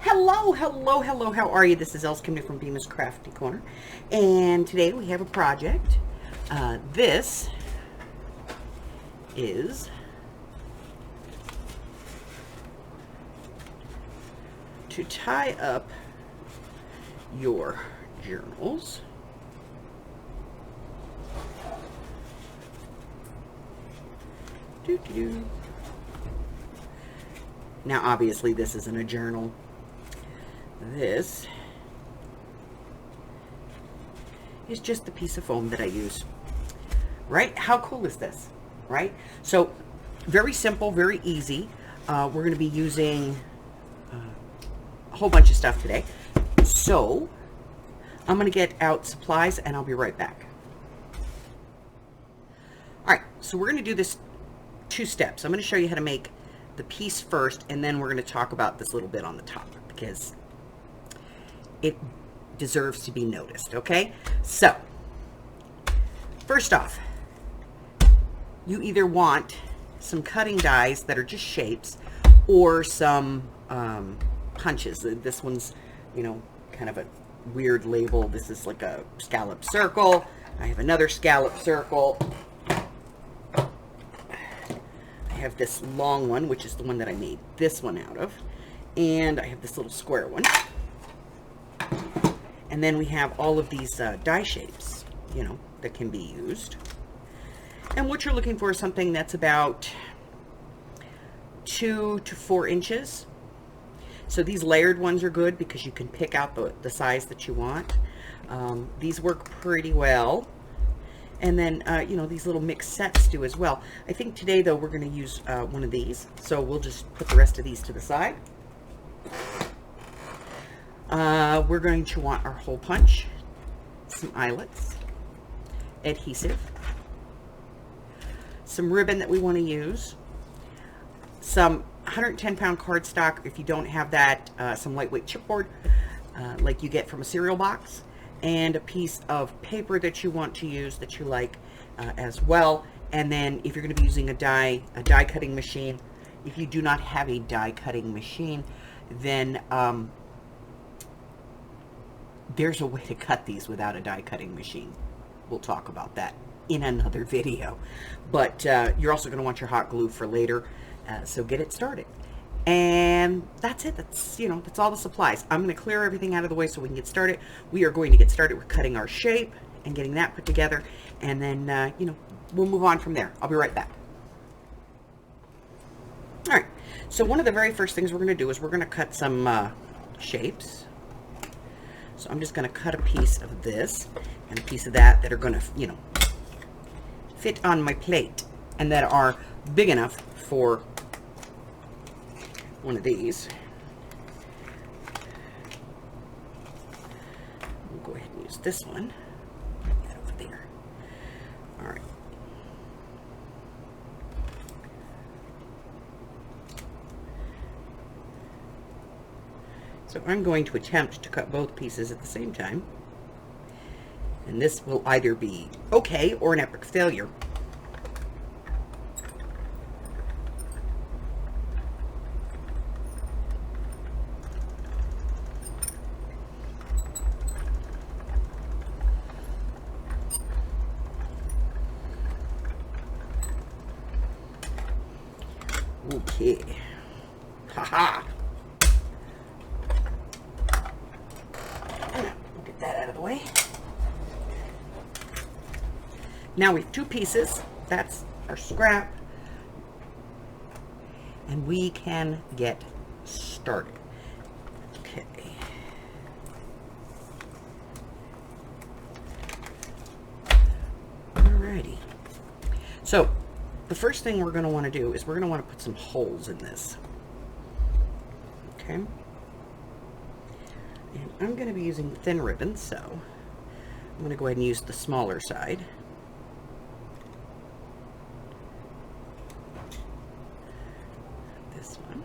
Hello, hello, hello, how are you? This is Els Kimney from Bemis Crafty Corner, and today we have a project. This is to tie up your journals. Doo-doo-doo. Now, obviously, this isn't a journal. This is just the piece of foam that I use. Right? How cool is this? Right? So, very simple, very easy. We're going to be using a whole bunch of stuff today. So, I'm going to get out supplies and I'll be right back. Alright, so we're going to do this 2 steps. I'm going to show you how to make the piece first, and then we're going to talk about this little bit on the top because it deserves to be noticed, okay? So, first off, you either want some cutting dies that are just shapes or some punches. This one's, you know, kind of a weird label. This is like a scallop circle. I have another scallop circle. I have this long one, which is the one that I made this one out of. And I have this little square one. And then we have all of these die shapes, you know, that can be used. And what you're looking for is something that's about 2 to 4 inches. So these layered ones are good because you can pick out the size that you want. These work pretty well. And then, you know, these little mixed sets do as well. I think today, though, we're going to use one of these. So we'll just put the rest of these to the side. We're going to want our hole punch, some eyelets, adhesive, some ribbon that we want to use, some 110-pound cardstock. If you don't have that, some lightweight chipboard like you get from a cereal box, and a piece of paper that you want to use that you like as well. And then if you're going to be using a die cutting machine, if you do not have a die cutting machine, then there's a way to cut these without a die cutting machine. We'll talk about that in another video. But you're also going to want your hot glue for later, so get it started. And that's it. That's, you know, that's all the supplies. I'm going to clear everything out of the way so we can get started. We are going to get started with cutting our shape and getting that put together, and then you know, we'll move on from there. I'll be right back. All right, so one of the very first things we're going to do is we're going to cut some shapes. So I'm just going to cut a piece of this and a piece of that are going to, you know, fit on my plate and that are big enough for one of these. We'll go ahead and use this one. Put that over there. All right. So I'm going to attempt to cut both pieces at the same time. And this will either be okay or an epic failure. Okay. Haha. We'll get that out of the way. Now we have 2 pieces. That's our scrap. And we can get started. Okay. Alrighty. So, the first thing we're going to want to do is we're going to want to put some holes in this. Okay. And I'm going to be using thin ribbon, so I'm going to go ahead and use the smaller side. This one.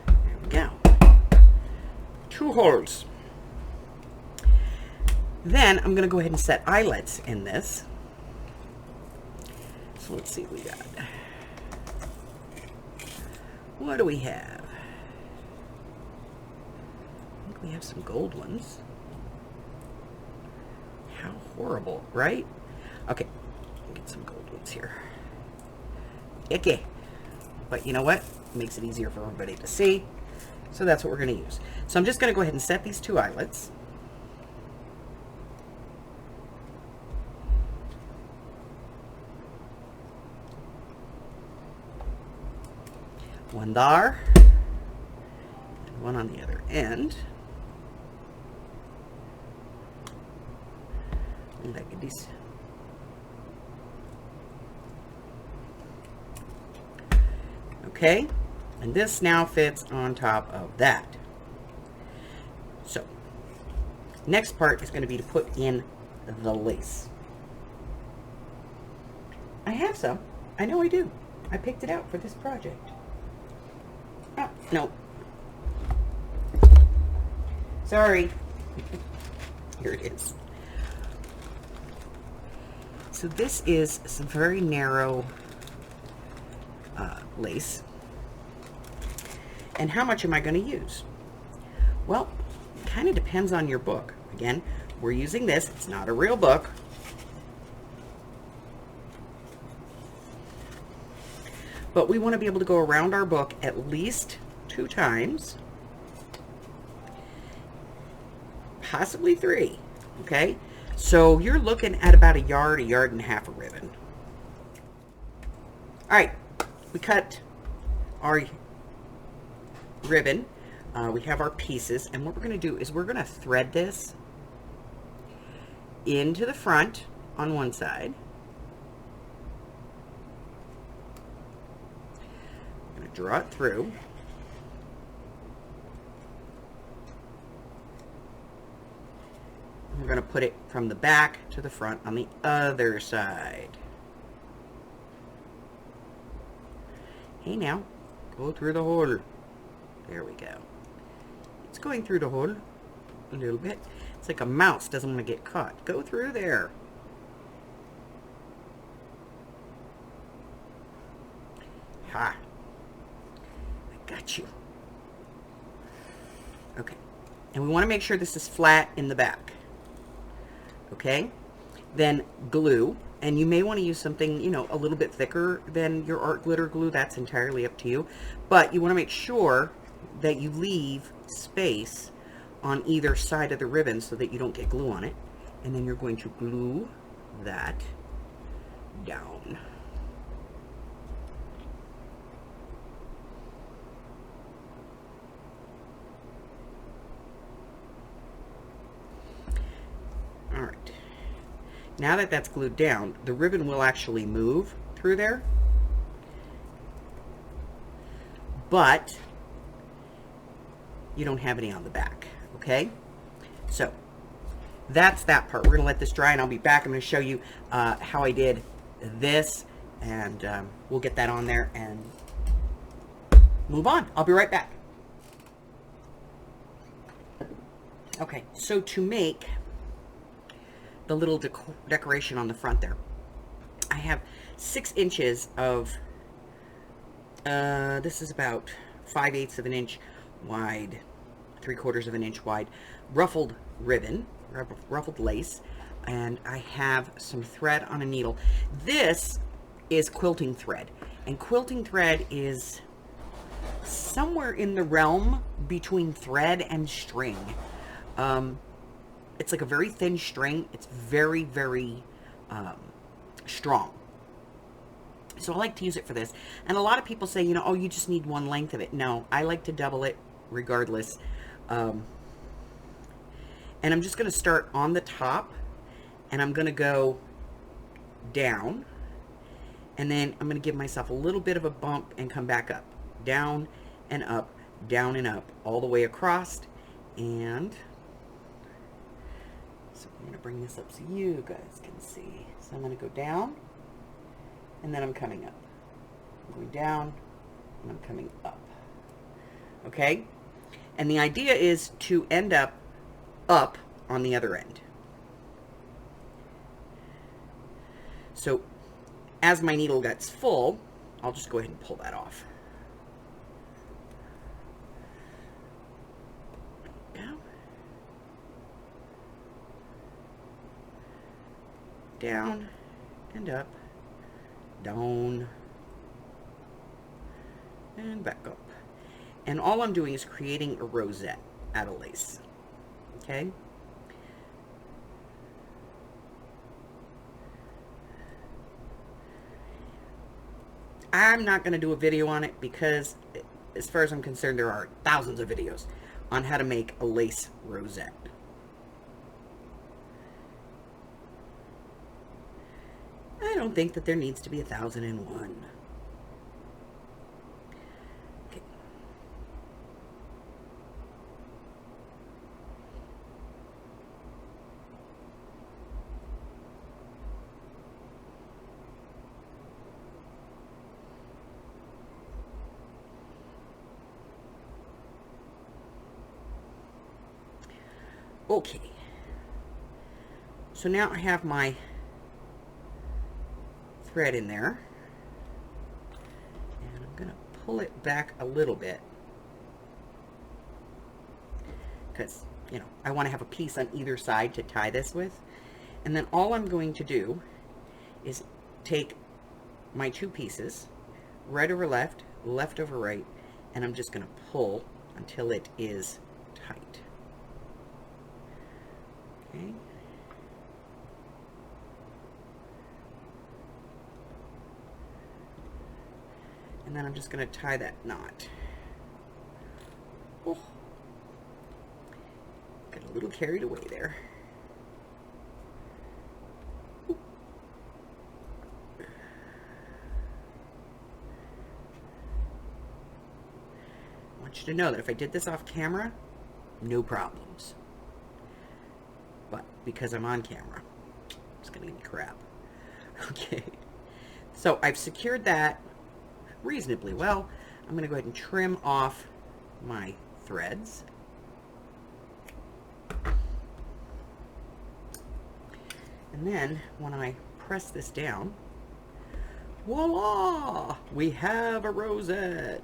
There we go. 2 holes. Then I'm going to go ahead and set eyelets in this. So let's see what we got. What do we have? We have some gold ones. How horrible, right? Okay, get some gold ones here. Icky. But you know what? It makes it easier for everybody to see. So that's what we're going to use. So I'm just going to go ahead and set these 2 eyelets. One there, and one on the other end. Like this. Okay, and this now fits on top of that. So, next part is going to be to put in the lace. I have some. I know I do. I picked it out for this project. Oh, no. Sorry. Here it is. So this is some very narrow lace. And how much am I going to use? Well, it kind of depends on your book. Again, we're using this. It's not a real book. But we want to be able to go around our book at least 2 times. Possibly 3. Okay? So you're looking at about a yard and a half of ribbon. Alright, we cut our ribbon. We have our pieces, and what we're going to do is we're going to thread this into the front on one side. I'm going to draw it through. We're going to put it from the back to the front on the other side. Hey now, go through the hole. There we go. It's going through the hole a little bit. It's like a mouse doesn't want to get caught. Go through there. Ha! I got you. Okay. And we want to make sure this is flat in the back. Okay? Then glue. And you may want to use something, you know, a little bit thicker than your art glitter glue. That's entirely up to you. But you want to make sure that you leave space on either side of the ribbon so that you don't get glue on it. And then you're going to glue that down. All right. Now that that's glued down, the ribbon will actually move through there. But you don't have any on the back, okay? So that's that part. We're going to let this dry, and I'll be back. I'm going to show you how I did this, and we'll get that on there and move on. I'll be right back. Okay, so to make the little decoration on the front there, I have 6 inches of, this is about 5/8 of an inch wide, 3/4 of an inch wide, ruffled ribbon, ruffled lace, and I have some thread on a needle. This is quilting thread, and quilting thread is somewhere in the realm between thread and string. It's like a very thin string. It's very, very strong. So I like to use it for this. And a lot of people say, you know, oh, you just need one length of it. No, I like to double it regardless. And I'm just going to start on the top, and I'm going to go down. And then I'm going to give myself a little bit of a bump and come back up. Down and up, down and up, all the way across. And so I'm going to bring this up so you guys can see. So I'm going to go down, and then I'm coming up. I'm going down, and I'm coming up. Okay? And the idea is to end up on the other end. So as my needle gets full, I'll just go ahead and pull that off. There we go. down and up, down and back up. And all I'm doing is creating a rosette out of lace. Okay? I'm not going to do a video on it because, as far as I'm concerned, there are thousands of videos on how to make a lace rosette. I don't think that there needs to be 1,001. Okay. Okay. So now I have my thread in there, and I'm going to pull it back a little bit because, you know, I want to have a piece on either side to tie this with. And then all I'm going to do is take my two pieces, right over left, left over right, and I'm just going to pull until it is tight. Okay. And then I'm just going to tie that knot. Oh, got a little carried away there. Ooh. I want you to know that if I did this off camera, no problems. But because I'm on camera, it's going to give me crap. Okay. So I've secured that reasonably well. I'm going to go ahead and trim off my threads. And then when I press this down, voila! We have a rosette.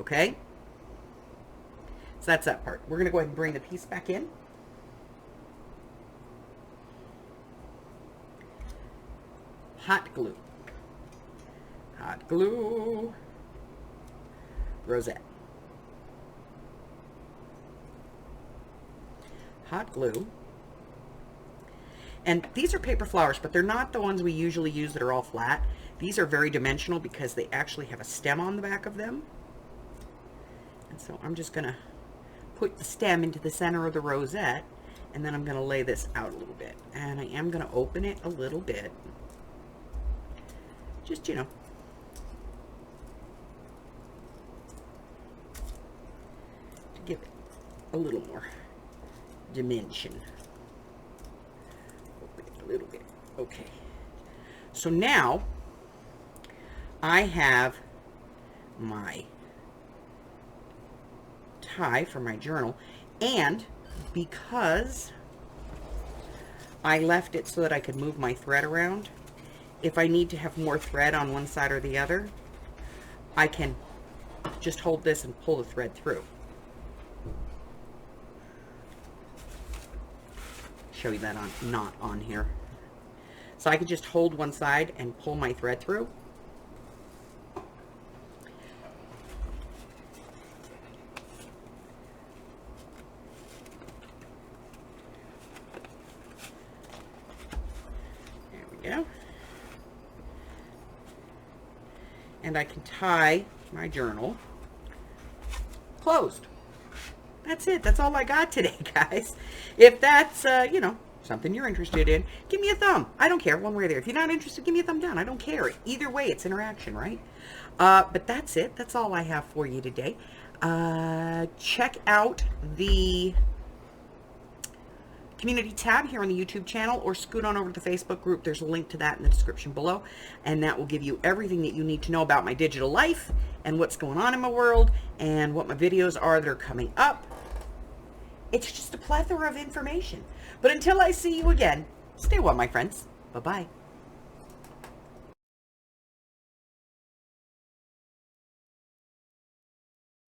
Okay? So that's that part. We're going to go ahead and bring the piece back in. Hot glue. Hot glue. Rosette. Hot glue. And these are paper flowers, but they're not the ones we usually use that are all flat. These are very dimensional because they actually have a stem on the back of them. And so I'm just going to put the stem into the center of the rosette, and then I'm going to lay this out a little bit. And I am going to open it a little bit. Just, you know, to give it a little more dimension. Open it a little bit. Okay. So now I have my tie for my journal, and because I left it so that I could move my thread around, if I need to have more thread on one side or the other, I can just hold this and pull the thread through. Show you that not on here. So I could just hold one side and pull my thread through. There we go. And I can tie my journal closed. That's it. That's all I got today, guys. If that's, you know, something you're interested in, give me a thumb. I don't care, one way or the other. If you're not interested, give me a thumb down. I don't care. Either way, it's interaction, right? But that's it. That's all I have for you today. Check out the community tab here on the YouTube channel, or scoot on over to the Facebook group. There's a link to that in the description below, and that will give you everything that you need to know about my digital life and what's going on in my world and what my videos are that are coming up. It's just a plethora of information. But until I see you again, stay well, my friends. Bye-bye.